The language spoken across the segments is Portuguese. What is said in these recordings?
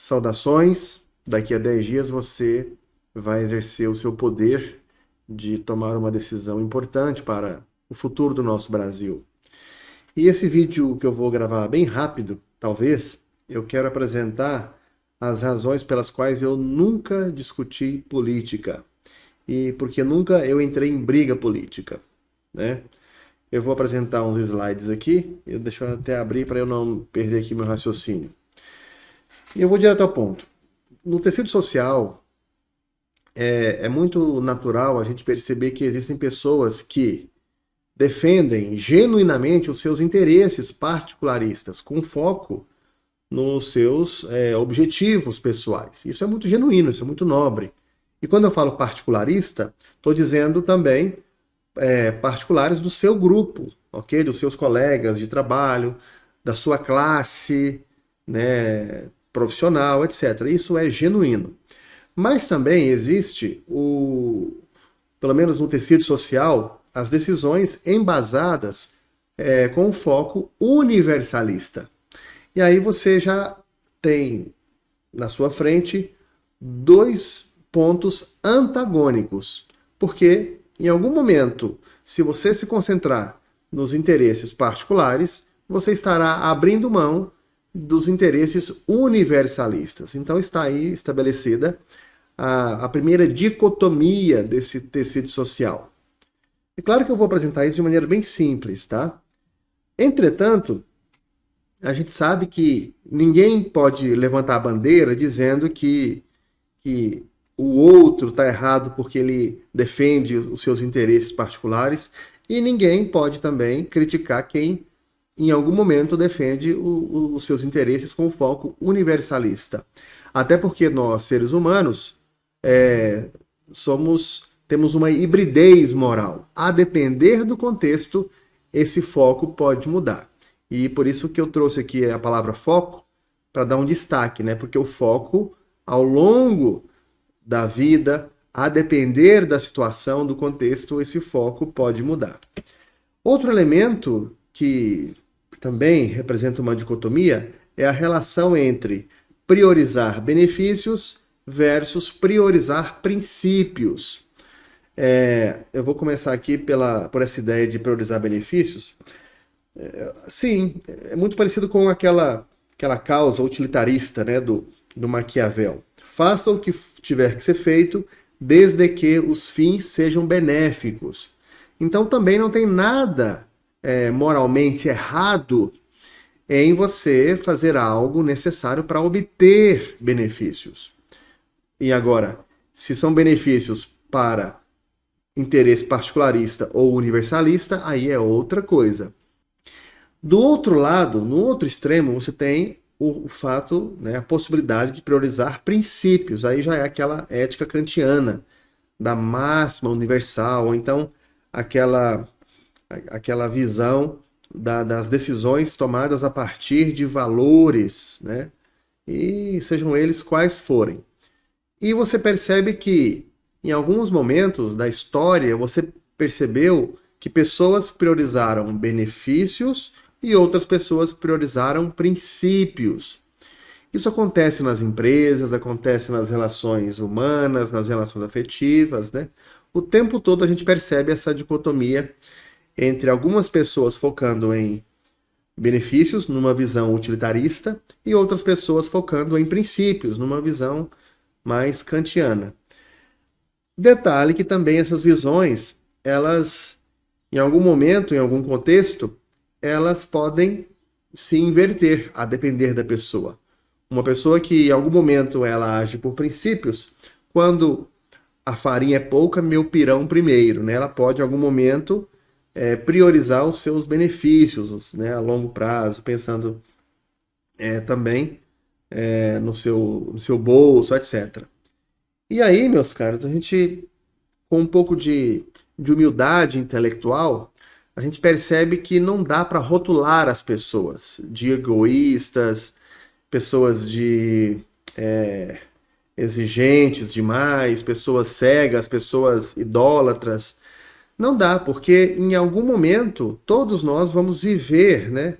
Saudações. Daqui a 10 dias você vai exercer o seu poder de tomar uma decisão importante para o futuro do nosso Brasil. E esse vídeo que eu vou gravar bem rápido, talvez, eu quero apresentar as razões pelas quais eu nunca discuti política e porque nunca eu entrei em briga política, né? Eu vou apresentar uns slides aqui, deixa eu até abrir para eu não perder aqui meu raciocínio. E eu vou direto ao ponto. No tecido social, é muito natural a gente perceber que existem pessoas que defendem genuinamente os seus interesses particularistas, com foco nos seus objetivos pessoais. Isso é muito genuíno, isso é muito nobre. E quando eu falo particularista, estou dizendo também particulares do seu grupo, ok? Dos seus colegas de trabalho, da sua classe, né, profissional, etc. Isso é genuíno. Mas também existe, pelo menos no tecido social, as decisões embasadas com foco universalista. E aí você já tem na sua frente dois pontos antagônicos. Porque, em algum momento, se você se concentrar nos interesses particulares, você estará abrindo mão dos interesses universalistas. Então está aí estabelecida a primeira dicotomia desse tecido social. É claro que eu vou apresentar isso de maneira bem simples, tá? Entretanto, a gente sabe que ninguém pode levantar a bandeira dizendo que o outro está errado porque ele defende os seus interesses particulares, e ninguém pode também criticar quem em algum momento defende os seus interesses com foco universalista. Até porque nós, seres humanos, temos uma hibridez moral. A depender do contexto, esse foco pode mudar. E por isso que eu trouxe aqui a palavra foco, para dar um destaque, né? Porque o foco, ao longo da vida, a depender da situação, do contexto, esse foco pode mudar. Outro elemento que também representa uma dicotomia é a relação entre priorizar benefícios versus priorizar princípios. Eu vou começar aqui por essa ideia de priorizar benefícios. Sim, é muito parecido com aquela causa utilitarista, né, do Maquiavel. Faça o que tiver que ser feito, desde que os fins sejam benéficos. Então também não tem nada moralmente errado em você fazer algo necessário para obter benefícios. E agora, se são benefícios para interesse particularista ou universalista, aí é outra coisa. Do outro lado, no outro extremo, você tem o fato, né, a possibilidade de priorizar princípios. Aí já é aquela ética kantiana, da máxima universal, ou então aquela visão das decisões tomadas a partir de valores, né, e sejam eles quais forem. E você percebe que, em alguns momentos da história, você percebeu que pessoas priorizaram benefícios e outras pessoas priorizaram princípios. Isso acontece nas empresas, acontece nas relações humanas, nas relações afetivas, né? O tempo todo a gente percebe essa dicotomia entre algumas pessoas focando em benefícios, numa visão utilitarista, e outras pessoas focando em princípios, numa visão mais kantiana. Detalhe que também essas visões, elas, em algum momento, em algum contexto, elas podem se inverter, a depender da pessoa. Uma pessoa que em algum momento ela age por princípios, quando a farinha é pouca, meu pirão primeiro, né? Ela pode em algum momento priorizar os seus benefícios, né, a longo prazo, pensando também no seu bolso, etc. E aí, meus caros, a gente, com um pouco de humildade intelectual, a gente percebe que não dá para rotular as pessoas de egoístas, pessoas exigentes demais, pessoas cegas, pessoas idólatras. Não dá, porque em algum momento todos nós vamos viver, né,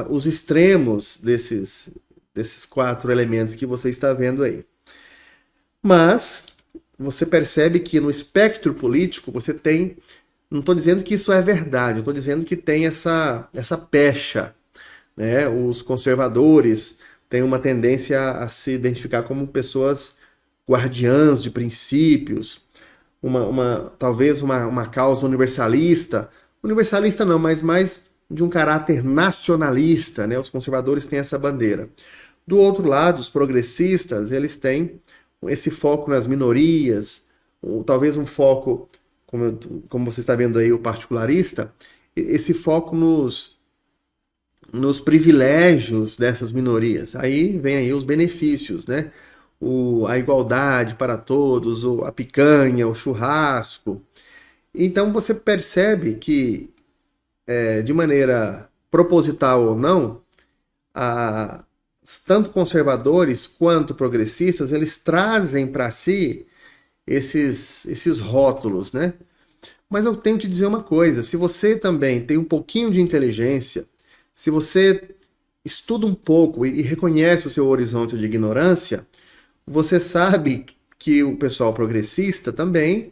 os extremos desses 4 elementos que você está vendo aí. Mas você percebe que no espectro político você tem, não estou dizendo que isso é verdade, eu estou dizendo que tem essa pecha, né? Os conservadores têm uma tendência a se identificar como pessoas guardiãs de princípios, talvez uma causa universalista. Universalista não, mas mais de um caráter nacionalista, né? Os conservadores têm essa bandeira. Do outro lado, os progressistas, eles têm esse foco nas minorias, ou talvez um foco, como você está vendo aí, o particularista, esse foco nos privilégios dessas minorias. Aí vem aí os benefícios, né? A igualdade para todos, a picanha, o churrasco. Então você percebe que, de maneira proposital ou não, tanto conservadores quanto progressistas, eles trazem para si esses rótulos, né? Mas eu tenho que te dizer uma coisa, se você também tem um pouquinho de inteligência, se você estuda um pouco e reconhece o seu horizonte de ignorância, você sabe que o pessoal progressista também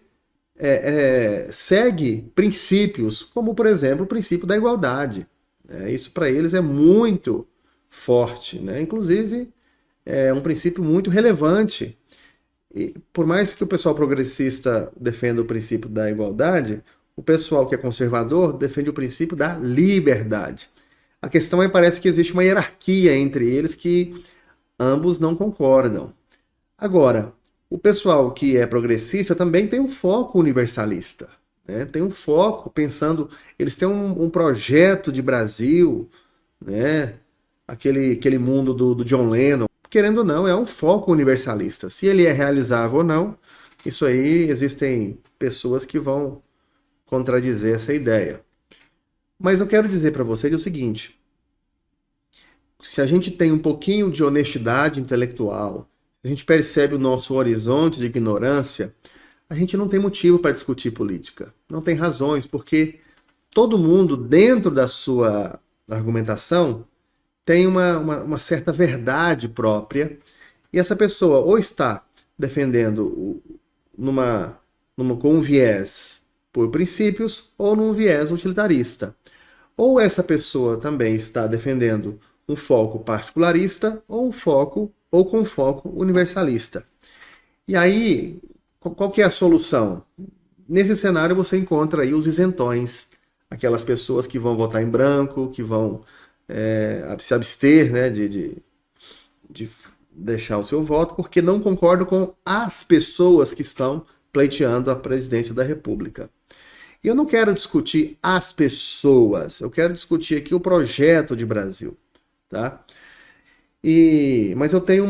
segue princípios, como, por exemplo, o princípio da igualdade. Isso para eles é muito forte, né? Inclusive, é um princípio muito relevante. E por mais que o pessoal progressista defenda o princípio da igualdade, o pessoal que é conservador defende o princípio da liberdade. A questão é que parece que existe uma hierarquia entre eles que ambos não concordam. Agora, o pessoal que é progressista também tem um foco universalista, né? Tem um foco pensando, eles têm um projeto de Brasil, né? Aquele mundo do John Lennon, querendo ou não, é um foco universalista. Se ele é realizável ou não, isso aí existem pessoas que vão contradizer essa ideia. Mas eu quero dizer para você o seguinte, se a gente tem um pouquinho de honestidade intelectual, a gente percebe o nosso horizonte de ignorância, a gente não tem motivo para discutir política. Não tem razões, porque todo mundo, dentro da sua argumentação, tem uma certa verdade própria, e essa pessoa ou está defendendo com um viés por princípios, ou num viés utilitarista. Ou essa pessoa também está defendendo um foco particularista, ou com foco universalista. E aí, qual que é a solução? Nesse cenário você encontra aí os isentões, aquelas pessoas que vão votar em branco, que vão se abster, né, de deixar o seu voto, porque não concordam com as pessoas que estão pleiteando a presidência da República. E eu não quero discutir as pessoas, eu quero discutir aqui o projeto de Brasil, tá? Mas eu tenho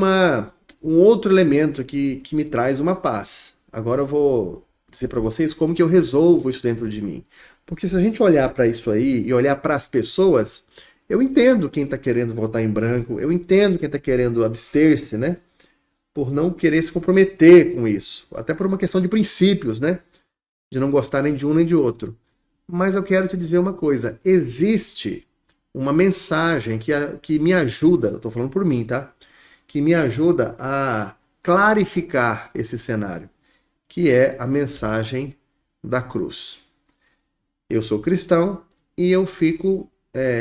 um outro elemento que me traz uma paz. Agora eu vou dizer para vocês como que eu resolvo isso dentro de mim. Porque se a gente olhar para isso aí e olhar para as pessoas, eu entendo quem está querendo votar em branco, eu entendo quem está querendo abster-se, né? Por não querer se comprometer com isso. Até por uma questão de princípios, né? De não gostar nem de um nem de outro. Mas eu quero te dizer uma coisa. Existe uma mensagem que me ajuda, eu estou falando por mim, tá? Que me ajuda a clarificar esse cenário, que é a mensagem da cruz. Eu sou cristão e eu fico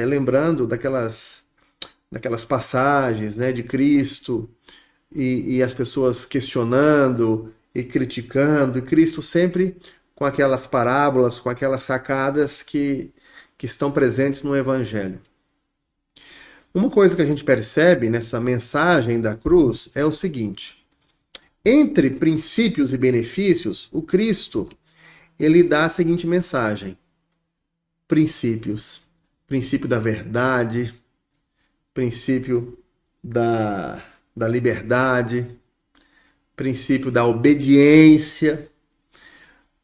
lembrando daquelas passagens, né, de Cristo e as pessoas questionando e criticando, e Cristo sempre com aquelas parábolas, com aquelas sacadas que estão presentes no Evangelho. Uma coisa que a gente percebe nessa mensagem da cruz é o seguinte: entre princípios e benefícios, o Cristo ele dá a seguinte mensagem: princípios, princípio da verdade, princípio da liberdade, princípio da obediência.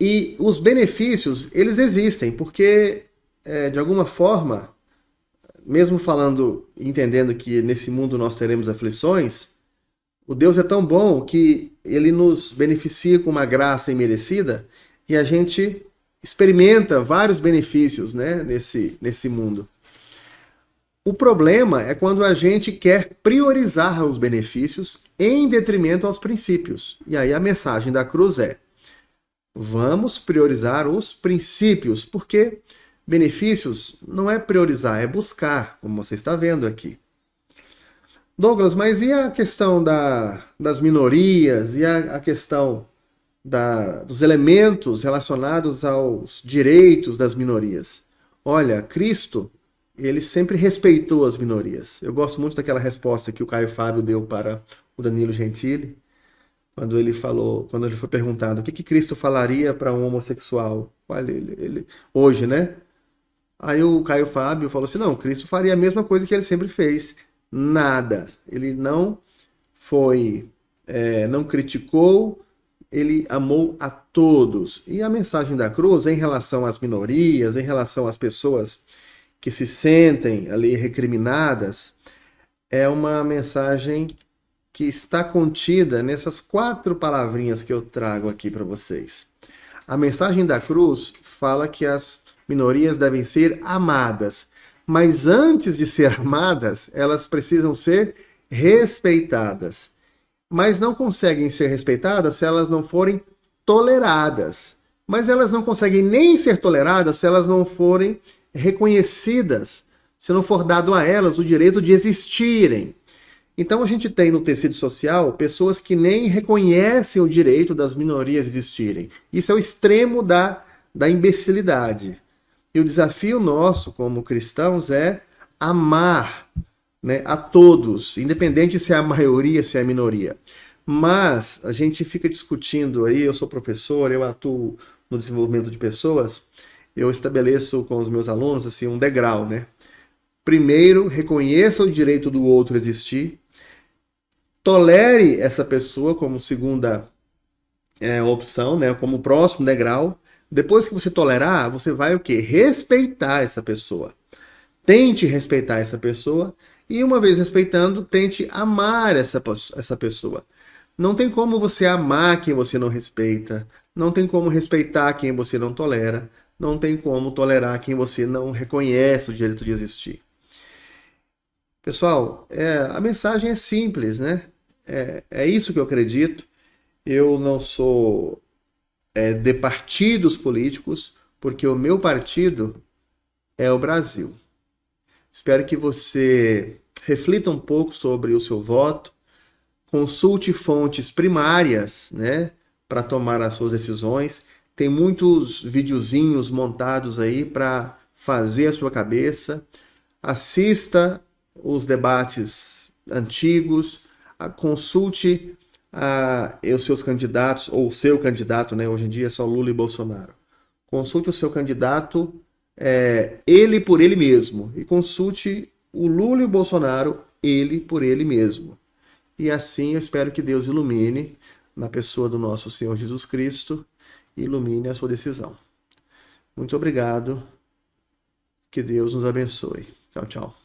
E os benefícios, eles existem, porque, de alguma forma, mesmo falando, entendendo que nesse mundo nós teremos aflições, o Deus é tão bom que ele nos beneficia com uma graça imerecida e a gente experimenta vários benefícios, né, nesse mundo. O problema é quando a gente quer priorizar os benefícios em detrimento aos princípios. E aí a mensagem da cruz é: vamos priorizar os princípios, porque benefícios não é priorizar, é buscar, como você está vendo aqui. Douglas, mas e a questão das minorias, e a questão dos elementos relacionados aos direitos das minorias? Olha, Cristo, ele sempre respeitou as minorias. Eu gosto muito daquela resposta que o Caio Fábio deu para o Danilo Gentili, quando ele falou, quando ele foi perguntado o que Cristo falaria para um homossexual. Olha, hoje, né? Aí o Caio Fábio falou assim: não, Cristo faria a mesma coisa que ele sempre fez. Nada. Ele não foi, não criticou, ele amou a todos. E a mensagem da cruz, em relação às minorias, em relação às pessoas que se sentem ali recriminadas, é uma mensagem que está contida nessas 4 palavrinhas que eu trago aqui para vocês. A mensagem da cruz fala que as minorias devem ser amadas, mas antes de ser amadas, elas precisam ser respeitadas. Mas não conseguem ser respeitadas se elas não forem toleradas. Mas elas não conseguem nem ser toleradas se elas não forem reconhecidas, se não for dado a elas o direito de existirem. Então a gente tem no tecido social pessoas que nem reconhecem o direito das minorias existirem. Isso é o extremo da imbecilidade. E o desafio nosso como cristãos é amar, né, a todos, independente se é a maioria, se é a minoria. Mas a gente fica discutindo aí, eu sou professor, eu atuo no desenvolvimento de pessoas, eu estabeleço com os meus alunos assim um degrau, né? Primeiro, reconheça o direito do outro existir, tolere essa pessoa como segunda opção, né, como próximo degrau. Depois que você tolerar, você vai o quê? Respeitar essa pessoa. Tente respeitar essa pessoa e, uma vez respeitando, tente amar essa pessoa. Não tem como você amar quem você não respeita, não tem como respeitar quem você não tolera, não tem como tolerar quem você não reconhece o direito de existir. Pessoal, a mensagem é simples, né? É isso que eu acredito. Eu não sou de partidos políticos, porque o meu partido é o Brasil. Espero que você reflita um pouco sobre o seu voto, consulte fontes primárias, né, para tomar as suas decisões. Tem muitos videozinhos montados aí para fazer a sua cabeça. Assista os debates antigos, consulte os seus candidatos, ou o seu candidato, né? Hoje em dia é só Lula e Bolsonaro. Consulte o seu candidato, ele por ele mesmo, e consulte o Lula e o Bolsonaro, ele por ele mesmo. E assim eu espero que Deus ilumine, na pessoa do nosso Senhor Jesus Cristo, e ilumine a sua decisão. Muito obrigado, que Deus nos abençoe. Tchau, tchau.